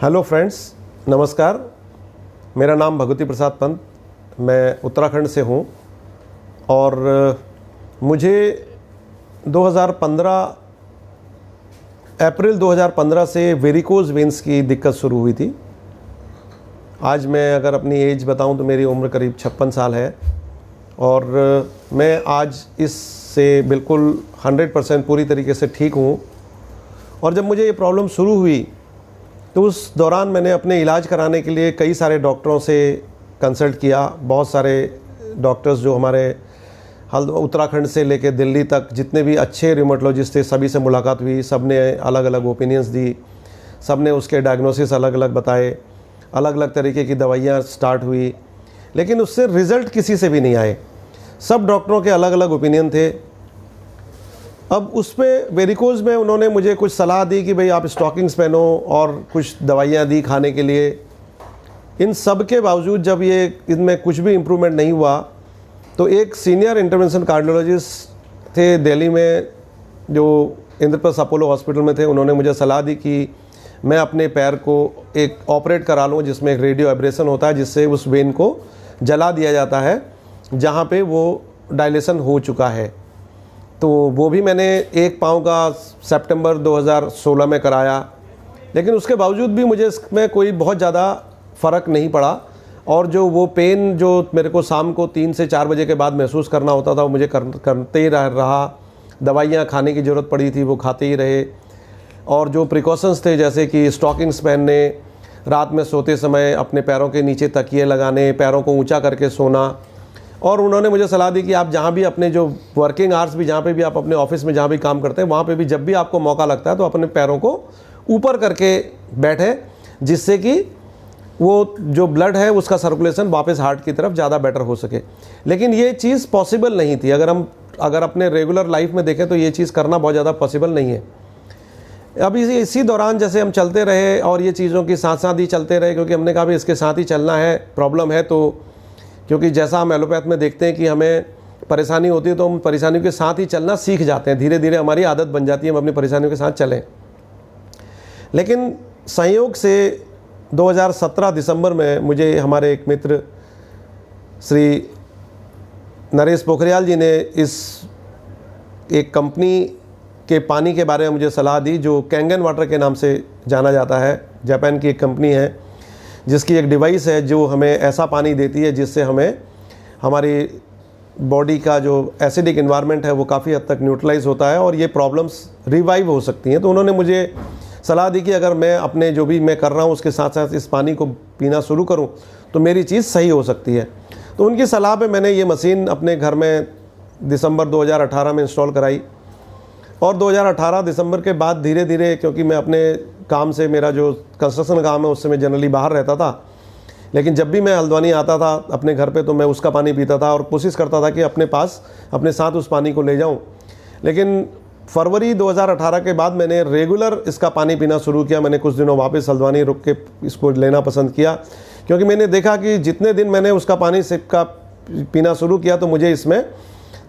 Hello friends, नमस्कार। मेरा नाम भगवती प्रसाद पंत, मैं उत्तराखंड से हूँ और मुझे 2015 अप्रैल 2015 से वेरिकोज वेंस की दिक्कत शुरू हुई थी। आज मैं अगर अपनी एज बताऊं तो मेरी उम्र करीब 56 साल है और मैं आज इससे बिल्कुल 100% पूरी तरीके से ठीक हूँ। और जब मुझे ये प्रॉब्लम शुरू हुई तो उस दौरान मैंने अपने इलाज कराने के लिए कई सारे डॉक्टरों से कंसल्ट किया। बहुत सारे डॉक्टर्स जो हमारे उत्तराखंड से लेकर दिल्ली तक जितने भी अच्छे रिमोटोलॉजिस्ट थे सभी से मुलाकात हुई। सब ने अलग अलग ओपिनियंस दी, सब ने उसके डायग्नोसिस अलग अलग बताए, अलग अलग तरीके की दवाइयाँ स्टार्ट हुई, लेकिन उससे रिज़ल्ट किसी से भी नहीं आए। सब डॉक्टरों के अलग अलग ओपिनियन थे। अब उस पर वेरिकोज में उन्होंने मुझे कुछ सलाह दी कि भाई आप स्टॉकिंग्स पहनो और कुछ दवाइयाँ दी खाने के लिए। इन सब के बावजूद जब ये इनमें कुछ भी इम्प्रूवमेंट नहीं हुआ तो एक सीनियर इंटरवेंशन कार्डियोलॉजिस्ट थे दिल्ली में जो इंद्रप्रस्थ अपोलो हॉस्पिटल में थे। उन्होंने मुझे सलाह दी कि मैं अपने पैर को एक ऑपरेट करा लूँ जिसमें एक रेडियो एब्रेशन होता है, जिससे उस वेन को जला दिया जाता है जहाँ पे वो डायलेशन हो चुका है। तो वो भी मैंने एक पाँव का सितंबर 2016 में कराया, लेकिन उसके बावजूद भी मुझे इसमें कोई बहुत ज़्यादा फ़र्क नहीं पड़ा। और जो वो पेन जो मेरे को शाम को 3 से 4 बजे के बाद महसूस करना होता था वो मुझे करते ही रहा। दवाइयाँ खाने की ज़रूरत पड़ी थी वो खाते ही रहे। और जो प्रिकॉशंस थे जैसे कि स्टॉकिंग्स पहनने, रात में सोते समय अपने पैरों के नीचे तकिए लगाने, पैरों को ऊंचा करके सोना। और उन्होंने मुझे सलाह दी कि आप जहाँ भी अपने जो वर्किंग आवर्स भी जहाँ पे भी आप अपने ऑफिस में जहाँ भी काम करते हैं वहाँ पे भी जब भी आपको मौका लगता है तो अपने पैरों को ऊपर करके बैठे, जिससे कि वो जो ब्लड है उसका सर्कुलेशन वापस हार्ट की तरफ ज़्यादा बेटर हो सके। लेकिन ये चीज़ पॉसिबल नहीं थी। अगर अपने रेगुलर लाइफ में देखें तो ये चीज़ करना बहुत ज़्यादा पॉसिबल नहीं है। अब इसी दौरान जैसे हम चलते रहे और ये चीज़ों के साथ साथ ही चलते रहे, क्योंकि हमने कहा भी इसके साथ ही चलना है, प्रॉब्लम है तो, क्योंकि जैसा हम एलोपैथ में देखते हैं कि हमें परेशानी होती है तो हम परेशानियों के साथ ही चलना सीख जाते हैं। धीरे धीरे हमारी आदत बन जाती है हम अपनी परेशानियों के साथ चलें। लेकिन संयोग से 2017 दिसंबर में मुझे हमारे एक मित्र श्री नरेश पोखरियाल जी ने इस एक कंपनी के पानी के बारे में मुझे सलाह दी जो कैंगन वाटर के नाम से जाना जाता है। जापान की एक कंपनी है जिसकी एक डिवाइस है जो हमें ऐसा पानी देती है जिससे हमें हमारी बॉडी का जो एसिडिक एनवायरनमेंट है वो काफ़ी हद तक न्यूट्रलाइज होता है और ये प्रॉब्लम्स रिवाइव हो सकती हैं। तो उन्होंने मुझे सलाह दी कि अगर मैं अपने जो भी मैं कर रहा हूँ उसके साथ साथ इस पानी को पीना शुरू करूँ तो मेरी चीज़ सही हो सकती है। तो उनकी सलाह पे मैंने ये मशीन अपने घर में दिसंबर 2018 में इंस्टॉल कराई। और 2018 दिसंबर के बाद धीरे धीरे, क्योंकि मैं अपने काम से, मेरा जो कंस्ट्रक्शन काम है उससे मैं जनरली बाहर रहता था, लेकिन जब भी मैं हल्द्वानी आता था अपने घर पे तो मैं उसका पानी पीता था और कोशिश करता था कि अपने पास अपने साथ उस पानी को ले जाऊं। लेकिन फरवरी 2018 के बाद मैंने रेगुलर इसका पानी पीना शुरू किया। मैंने कुछ दिनों वापस हल्द्वानी रुक के इसको लेना पसंद किया, क्योंकि मैंने देखा कि जितने दिन मैंने उसका पानी सिप का पीना शुरू किया तो मुझे इसमें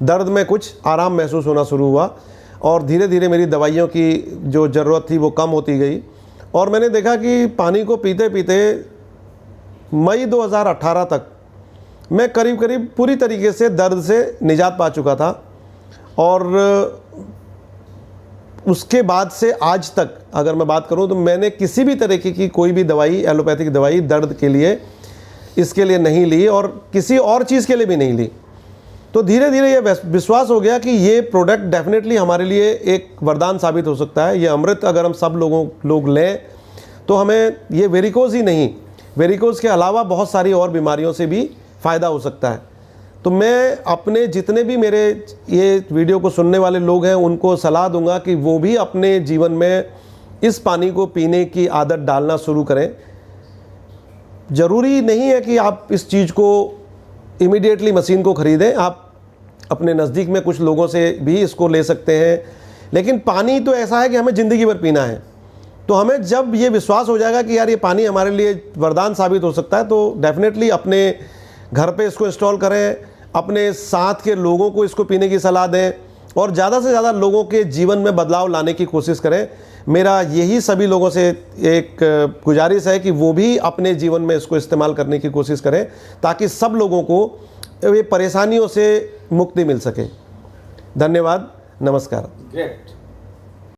दर्द में कुछ आराम महसूस होना शुरू हुआ और धीरे धीरे मेरी दवाइयों की जो ज़रूरत थी वो कम होती गई। और मैंने देखा कि पानी को पीते पीते मई 2018 तक मैं करीब करीब पूरी तरीके से दर्द से निजात पा चुका था। और उसके बाद से आज तक अगर मैं बात करूं तो मैंने किसी भी तरीके की कोई भी दवाई, एलोपैथिक दवाई दर्द के लिए इसके लिए नहीं ली और किसी और चीज़ के लिए भी नहीं ली। तो धीरे धीरे ये विश्वास हो गया कि ये प्रोडक्ट डेफिनेटली हमारे लिए एक वरदान साबित हो सकता है। ये अमृत अगर हम सब लोग लें तो हमें ये वेरिकोज ही नहीं, वेरिकोज के अलावा बहुत सारी और बीमारियों से भी फ़ायदा हो सकता है। तो मैं अपने जितने भी मेरे ये वीडियो को सुनने वाले लोग हैं उनको सलाह दूंगा कि वो भी अपने जीवन में इस पानी को पीने की आदत डालना शुरू करें। ज़रूरी नहीं है कि आप इस चीज़ को इमीडिएटली मशीन को ख़रीदें, आप अपने नज़दीक में कुछ लोगों से भी इसको ले सकते हैं। लेकिन पानी तो ऐसा है कि हमें ज़िंदगी भर पीना है। तो हमें जब ये विश्वास हो जाएगा कि यार ये पानी हमारे लिए वरदान साबित हो सकता है तो डेफिनेटली अपने घर पे इसको इंस्टॉल करें, अपने साथ के लोगों को इसको पीने की सलाह दें और ज़्यादा से ज़्यादा लोगों के जीवन में बदलाव लाने की कोशिश करें। मेरा यही सभी लोगों से एक गुजारिश है कि वो भी अपने जीवन में इसको इस्तेमाल करने की कोशिश करें, ताकि सब लोगों को ये परेशानियों से मुक्ति मिल सके। धन्यवाद, नमस्कार। ग्रेट।